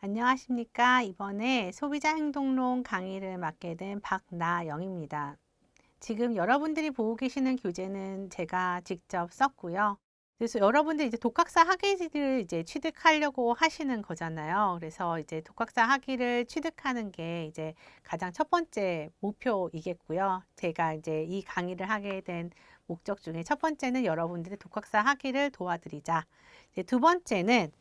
안녕하십니까. 이번에 소비자 행동론 강의를 맡게 된 박나영입니다. 지금 여러분들이 보고 계시는 교재는 제가 직접 썼고요. 그래서 여러분들이 이제 독학사 학위를 이제 취득하려고 하시는 거잖아요. 그래서 이제 독학사 학위를 취득하는 게 이제 가장 첫 번째 목표이겠고요. 제가 이제 이 강의를 하게 된 목적 중에 첫 번째는 여러분들의 독학사 학위를 도와드리자. 이제 두 번째는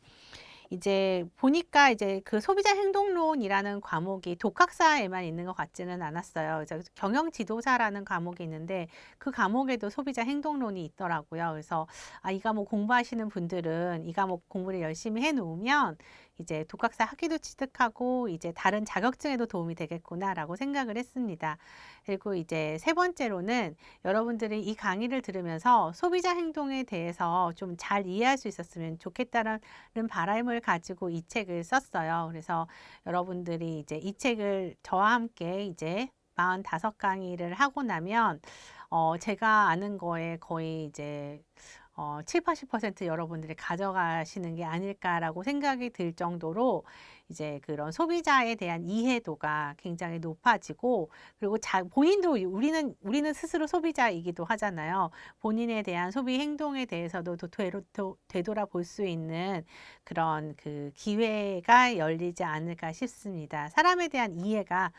이제 보니까 이제 그 소비자 행동론이라는 과목이 독학사에만 있는 것 같지는 않았어요. 그래서 경영 지도사라는 과목이 있는데 그 과목에도 소비자 행동론이 있더라고요. 그래서 아, 이 과목 공부하시는 분들은 이 과목 공부를 열심히 해 놓으면 이제 독학사 학위도 취득하고 이제 다른 자격증에도 도움이 되겠구나라고 생각을 했습니다. 그리고 이제 세 번째로는 여러분들이 이 강의를 들으면서 소비자 행동에 대해서 좀 잘 이해할 수 있었으면 좋겠다는 바람을 가지고 이 책을 썼어요. 그래서 여러분들이 이제 이 책을 저와 함께 이제 45강의를 하고 나면 제가 아는 거에 거의 이제 70-80% 여러분들이 가져가시는 게 아닐까라고 생각이 들 정도로 이제 그런 소비자에 대한 이해도가 굉장히 높아지고, 그리고 본인도 우리는 스스로 소비자이기도 하잖아요. 본인에 대한 소비 행동에 대해서도 되돌아볼 수 있는 그런 그 기회가 열리지 않을까 싶습니다. 사람에 대한 이해가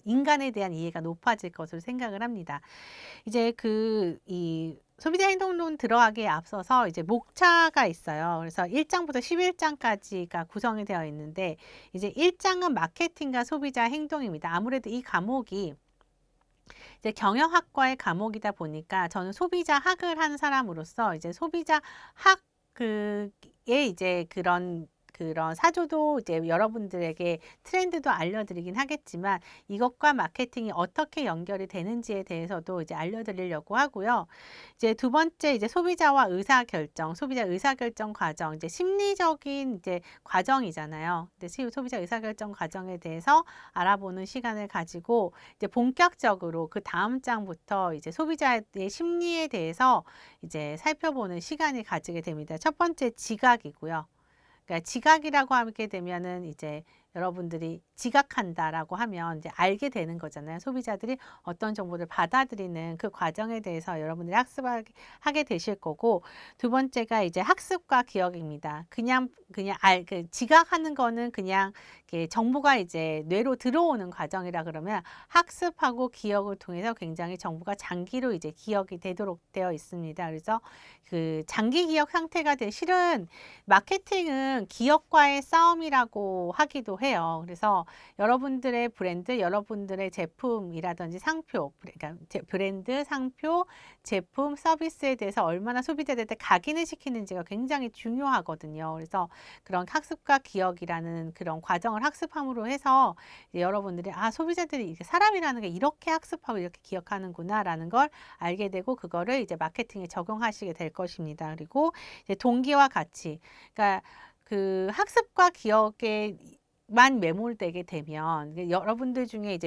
인간에 대한 이해가 높아질 것으로 생각을 합니다. 이제 이 소비자 행동론 들어가기에 앞서서 이제 목차가 있어요. 그래서 1장부터 11장까지가 구성이 되어 있는데, 이제 1장은 마케팅과 소비자 행동입니다. 아무래도 이 과목이 이제 경영학과의 과목이다 보니까 저는 소비자 학을 한 사람으로서 이제 소비자 학 그에 이제 그런 사조도 이제 여러분들에게 트렌드도 알려드리긴 하겠지만, 이것과 마케팅이 어떻게 연결이 되는지에 대해서도 이제 알려드리려고 하고요. 이제 두 번째, 이제 소비자 의사결정 과정, 이제 심리적인 이제 과정이잖아요. 근데 소비자 의사결정 과정에 대해서 알아보는 시간을 가지고 이제 본격적으로 그 다음 장부터 이제 소비자의 심리에 대해서 이제 살펴보는 시간을 가지게 됩니다. 첫 번째 지각이고요. 그러니까 지각이라고 하게 되면은 이제 여러분들이 지각한다라고 하면 이제 알게 되는 거잖아요. 소비자들이 어떤 정보를 받아들이는 그 과정에 대해서 여러분들이 하게 되실 거고, 두 번째가 이제 학습과 기억입니다. 지각하는 거는 그냥 이렇게 정보가 이제 뇌로 들어오는 과정이라 그러면, 학습하고 기억을 통해서 굉장히 정보가 장기로 이제 기억이 되도록 되어 있습니다. 그래서 그 장기 기억 상태가 실은 마케팅은 기업과의 싸움이라고 하기도 해요. 그래서 여러분들의 브랜드, 여러분들의 제품이라든지 상표, 그러니까 브랜드, 상표, 제품, 서비스에 대해서 얼마나 소비자들한테 각인을 시키는지가 굉장히 중요하거든요. 그래서 그런 학습과 기억이라는 그런 과정을 학습함으로 해서 여러분들이 아, 소비자들이 이게 사람이라는 게 이렇게 학습하고 이렇게 기억하는구나라는 걸 알게 되고, 그거를 이제 마케팅에 적용하시게 될 것입니다. 그리고 이제 동기와 가치. 그러니까 그 학습과 기억에 만 매몰되게 되면, 여러분들 중에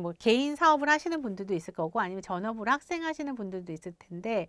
뭐 개인 사업을 하시는 분들도 있을 거고, 아니면 전업으로 학생하시는 분들도 있을 텐데,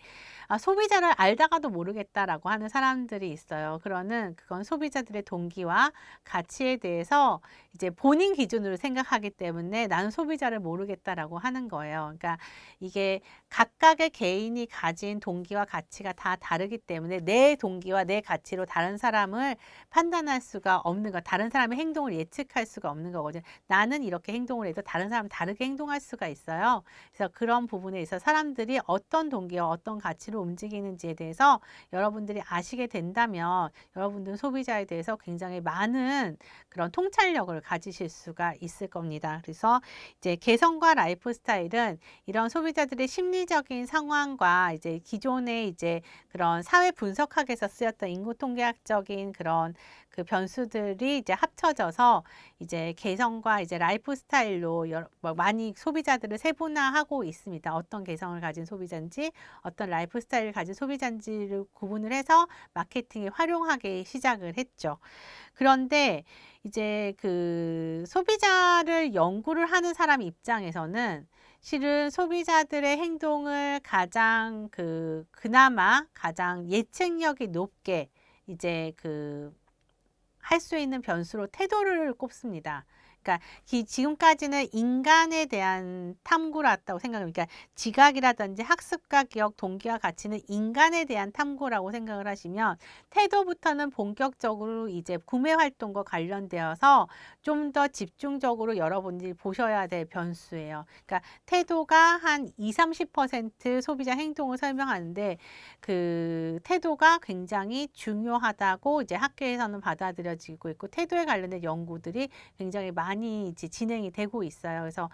아, 소비자를 알다가도 모르겠다라고 하는 사람들이 있어요. 그건 소비자들의 동기와 가치에 대해서 이제 본인 기준으로 생각하기 때문에 나는 소비자를 모르겠다라고 하는 거예요. 그러니까 이게 각각의 개인이 가진 동기와 가치가 다 다르기 때문에 내 동기와 내 가치로 다른 사람을 판단할 수가 없는 거, 다른 사람의 행동을 예측할 수가 없는 거거든요. 나는 이렇게 행동을 해도 다른 사람은 다르게 행동할 수가 있어요. 그래서 그런 부분에 있어서 사람들이 어떤 동기와 어떤 가치로 움직이는지에 대해서 여러분들이 아시게 된다면, 여러분들은 소비자에 대해서 굉장히 많은 그런 통찰력을 가지실 수가 있을 겁니다. 그래서 이제 개성과 라이프 스타일은 이런 소비자들의 심리적인 상황과 이제 기존의 이제 그런 사회 분석학에서 쓰였던 인구 통계학적인 그런 그 변수들이 이제 합쳐져서 이제 개성과 이제 라이프 스타일로 많이 소비자들을 세분화하고 있습니다. 어떤 개성을 가진 소비자인지, 어떤 라이프 스타일을 가진 소비자인지를 구분을 해서 마케팅에 활용하기 시작을 했죠. 그런데 이제 그 소비자를 연구를 하는 사람 입장에서는 실은 소비자들의 행동을 그나마 가장 예측력이 높게 이제 할 수 있는 변수로 태도를 꼽습니다. 그러니까 지금까지는 인간에 대한 탐구랐다고 생각합니다. 그러니까 지각이라든지 학습과 기억, 동기와 가치는 인간에 대한 탐구라고 생각을 하시면 태도부터는 본격적으로 이제 구매 활동과 관련되어서 좀 더 집중적으로 여러분들이 보셔야 될 변수예요. 그러니까 태도가 한 20~30% 소비자 행동을 설명하는데 그 태도가 굉장히 중요하다고 이제 학계에서는 받아들여지고 있고 태도에 관련된 연구들이 굉장히 많이 이제 진행이 되고 있어요. 그래서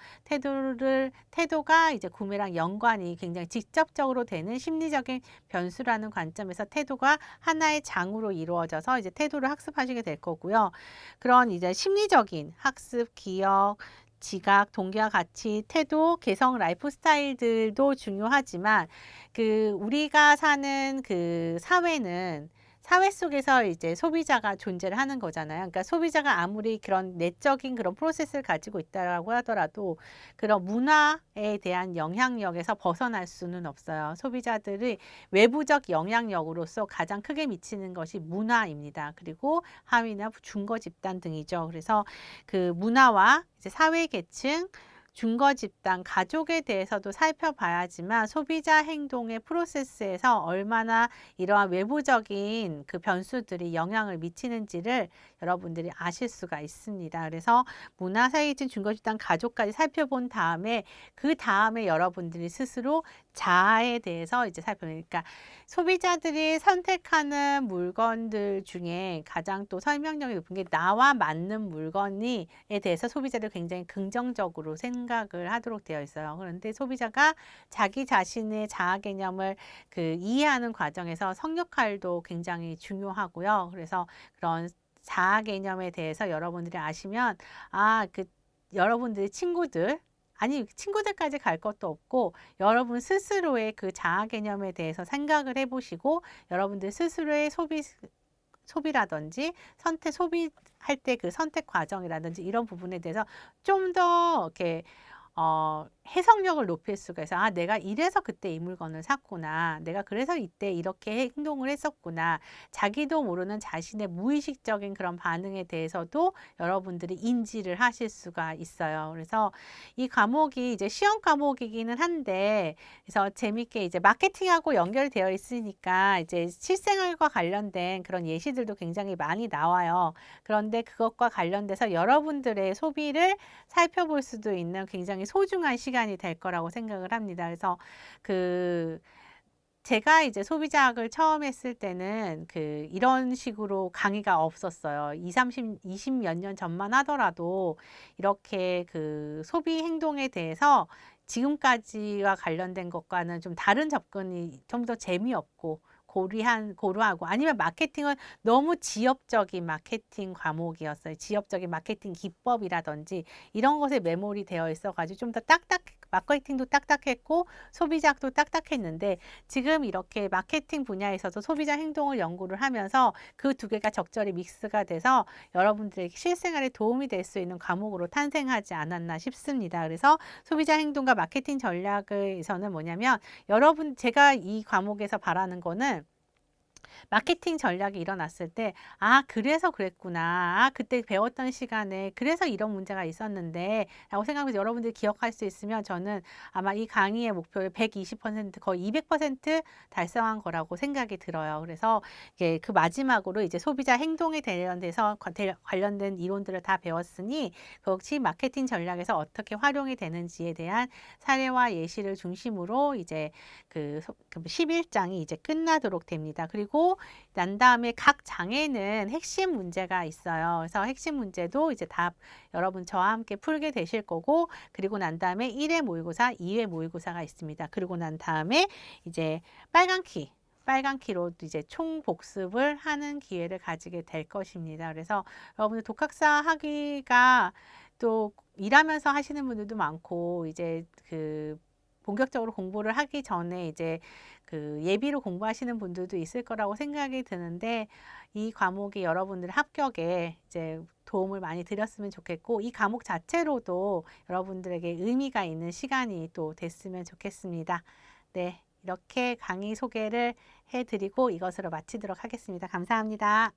태도가 이제 구매랑 연관이 굉장히 직접적으로 되는 심리적인 변수라는 관점에서 태도가 하나의 장으로 이루어져서 이제 태도를 학습하시게 될 거고요. 그런 이제 심리적인 학습, 기억, 지각, 동기와 가치, 태도, 개성, 라이프 스타일들도 중요하지만 우리가 사는 그 사회는 사회 속에서 이제 소비자가 존재를 하는 거잖아요. 그러니까 소비자가 아무리 그런 내적인 그런 프로세스를 가지고 있다라고 하더라도 그런 문화에 대한 영향력에서 벗어날 수는 없어요. 소비자들의 외부적 영향력으로서 가장 크게 미치는 것이 문화입니다. 그리고 하위나 중거 집단 등이죠. 그래서 그 문화와 이제 사회 계층, 중거 집단, 가족에 대해서도 살펴봐야지만 소비자 행동의 프로세스에서 얼마나 이러한 외부적인 그 변수들이 영향을 미치는지를 여러분들이 아실 수가 있습니다. 그래서 문화, 사회계층, 중거 집단, 가족까지 살펴본 다음에 그 다음에 여러분들이 스스로 자아에 대해서 이제 살펴보니까 소비자들이 선택하는 물건들 중에 가장 또 설명력이 높은 게 나와 맞는 물건에 대해서 소비자들 굉장히 긍정적으로 생각을 하도록 되어 있어요. 그런데 소비자가 자기 자신의 자아 개념을 이해하는 과정에서 성역할도 굉장히 중요하고요. 그래서 그런 자아 개념에 대해서 여러분들이 아시면 여러분들의 친구들까지 갈 것도 없고 여러분 스스로의 그 자아 개념에 대해서 생각을 해보시고 여러분들 스스로의 소비라든지 소비할 때 그 선택 과정이라든지 이런 부분에 대해서 좀 더 이렇게 해석력을 높일 수가 있어요. 내가 이래서 그때 이 물건을 샀구나. 내가 그래서 이때 이렇게 행동을 했었구나. 자기도 모르는 자신의 무의식적인 그런 반응에 대해서도 여러분들이 인지를 하실 수가 있어요. 그래서 이 과목이 이제 시험 과목이기는 한데, 그래서 재밌게 이제 마케팅하고 연결되어 있으니까 이제 실생활과 관련된 그런 예시들도 굉장히 많이 나와요. 그런데 그것과 관련돼서 여러분들의 소비를 살펴볼 수도 있는 굉장히 소중한 시간이 될 거라고 생각을 합니다. 그래서 제가 이제 소비자학을 처음 했을 때는 이런 식으로 강의가 없었어요. 20 몇 년 전만 하더라도 이렇게 소비 행동에 대해서 지금까지와 관련된 것과는 좀 다른 접근이 좀 더 재미없고 고루하고 아니면 마케팅은 너무 지엽적인 마케팅 과목이었어요. 지엽적인 마케팅 기법이라든지 이런 것에 매몰이 되어 있어가지고 좀 더 마케팅도 딱딱했고 소비자학도 딱딱했는데 지금 이렇게 마케팅 분야에서도 소비자 행동을 연구를 하면서 그 두 개가 적절히 믹스가 돼서 여러분들에게 실생활에 도움이 될 수 있는 과목으로 탄생하지 않았나 싶습니다. 그래서 소비자 행동과 마케팅 전략에서는 뭐냐면 제가 이 과목에서 바라는 거는 마케팅 전략이 일어났을 때, 그래서 그랬구나. 그때 배웠던 시간에 그래서 이런 문제가 있었는데 라고 생각하면서 여러분들이 기억할 수 있으면 저는 아마 이 강의의 목표를 120% 거의 200% 달성한 거라고 생각이 들어요. 그래서 그 마지막으로 이제 소비자 행동에 관련된 이론들을 다 배웠으니 그것이 마케팅 전략에서 어떻게 활용이 되는지에 대한 사례와 예시를 중심으로 이제 11장이 이제 끝나도록 됩니다. 그리고 난 다음에 각 장에는 핵심 문제가 있어요. 그래서 핵심 문제도 이제 다 여러분 저와 함께 풀게 되실 거고, 그리고 난 다음에 1회 모의고사, 2회 모의고사가 있습니다. 그리고 난 다음에 이제 빨간 키로 이제 총 복습을 하는 기회를 가지게 될 것입니다. 그래서 여러분들 독학사 하기가 또 일하면서 하시는 분들도 많고 이제 본격적으로 공부를 하기 전에 이제 예비로 공부하시는 분들도 있을 거라고 생각이 드는데 이 과목이 여러분들 합격에 이제 도움을 많이 드렸으면 좋겠고 이 과목 자체로도 여러분들에게 의미가 있는 시간이 또 됐으면 좋겠습니다. 네, 이렇게 강의 소개를 해드리고 이것으로 마치도록 하겠습니다. 감사합니다.